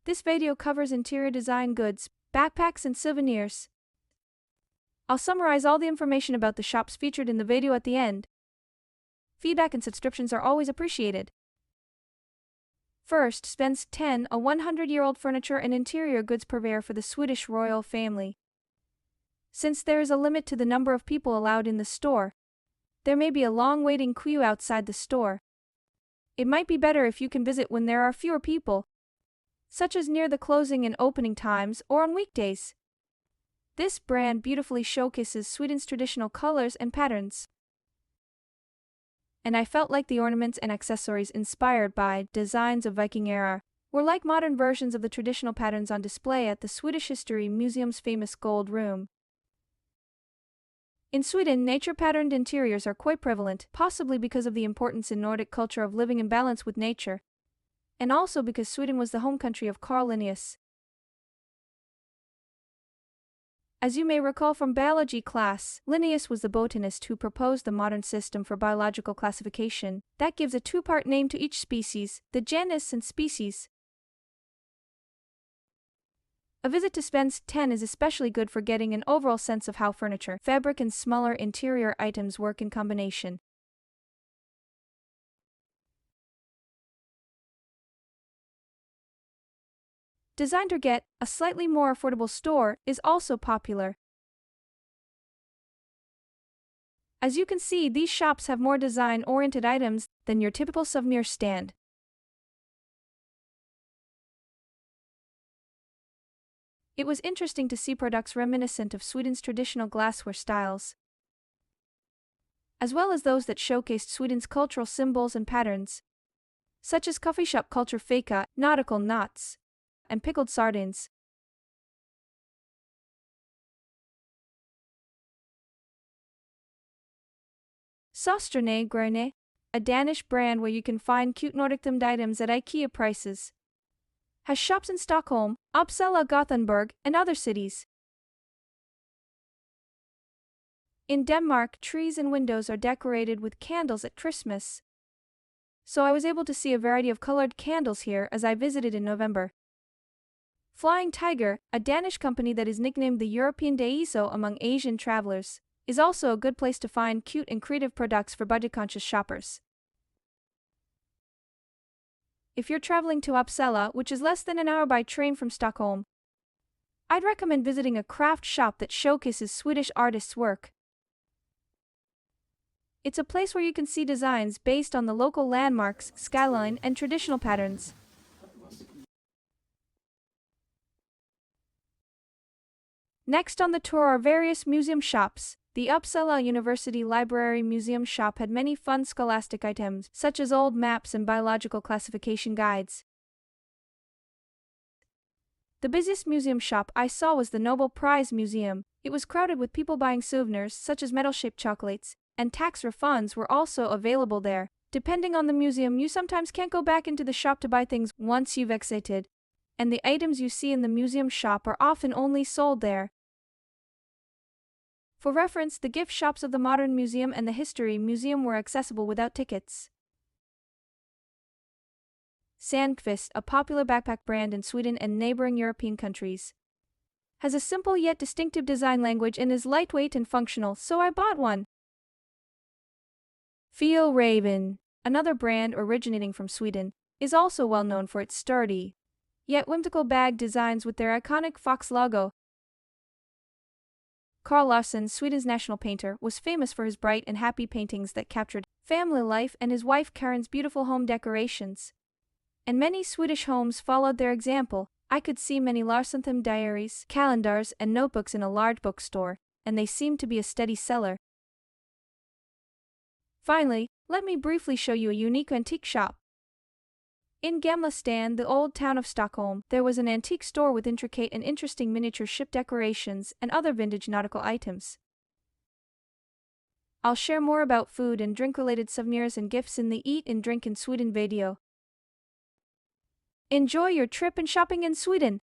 This video covers interior design goods, backpacks and souvenirs. I'll summarize all the information about the shops featured in the video at the end. Feedback and subscriptions are always appreciated. First, Spens 10, a 100-year-old furniture and interior goods purveyor for the Swedish royal family. Since there is a limit to the number of people allowed in the store, there may be a long waiting queue outside the store. It might be better if you can visit when there are fewer people, such as near the closing and opening times or on weekdays. This brand beautifully showcases Sweden's traditional colors and patterns. And I felt like the ornaments and accessories inspired by designs of Viking era were like modern versions of the traditional patterns on display at the Swedish History Museum's famous Gold Room. In Sweden, nature-patterned interiors are quite prevalent, possibly because of the importance in Nordic culture of living in balance with nature, and also because Sweden was the home country of Carl Linnaeus. As you may recall from biology class, Linnaeus was the botanist who proposed the modern system for biological classification that gives a two-part name to each species, the genus and species. A visit to Spens 10 is especially good for getting an overall sense of how furniture, fabric and smaller interior items work in combination. Design Target, a slightly more affordable store, is also popular. As you can see, these shops have more design-oriented items than your typical souvenir stand. It was interesting to see products reminiscent of Sweden's traditional glassware styles, as well as those that showcased Sweden's cultural symbols and patterns, such as coffee shop culture fika, nautical knots, and pickled sardines. Souvenirs, a Danish brand where you can find cute Nordic-themed items at IKEA prices, has shops in Stockholm, Uppsala, Gothenburg, and other cities. In Denmark, trees and windows are decorated with candles at Christmas, so I was able to see a variety of colored candles here as I visited in November. Flying Tiger, a Danish company that is nicknamed the European Daiso among Asian travelers, is also a good place to find cute and creative products for budget-conscious shoppers. If you're traveling to Uppsala, which is less than an hour by train from Stockholm, I'd recommend visiting a craft shop that showcases Swedish artists' work. It's a place where you can see designs based on the local landmarks, skyline, and traditional patterns. Next on the tour are various museum shops. The Uppsala University Library Museum shop had many fun scholastic items, such as old maps and biological classification guides. The busiest museum shop I saw was the Nobel Prize Museum. It was crowded with people buying souvenirs, such as metal-shaped chocolates, and tax refunds were also available there. Depending on the museum, you sometimes can't go back into the shop to buy things once you've exited, and the items you see in the museum shop are often only sold there. For reference, the gift shops of the Modern Museum and the History Museum were accessible without tickets. Sandqvist, a popular backpack brand in Sweden and neighboring European countries, has a simple yet distinctive design language and is lightweight and functional, so I bought one. Fjällräven, another brand originating from Sweden, is also well known for its sturdy, yet whimsical bag designs with their iconic fox logo. Carl Larsson, Sweden's national painter, was famous for his bright and happy paintings that captured family life and his wife Karin's beautiful home decorations. And many Swedish homes followed their example. I could see many Larsson-themed diaries, calendars, and notebooks in a large bookstore, and they seemed to be a steady seller. Finally, let me briefly show you a unique antique shop. In Gamla Stan, the old town of Stockholm, there was an antique store with intricate and interesting miniature ship decorations and other vintage nautical items. I'll share more about food and drink-related souvenirs and gifts in the Eat and Drink in Sweden video. Enjoy your trip and shopping in Sweden!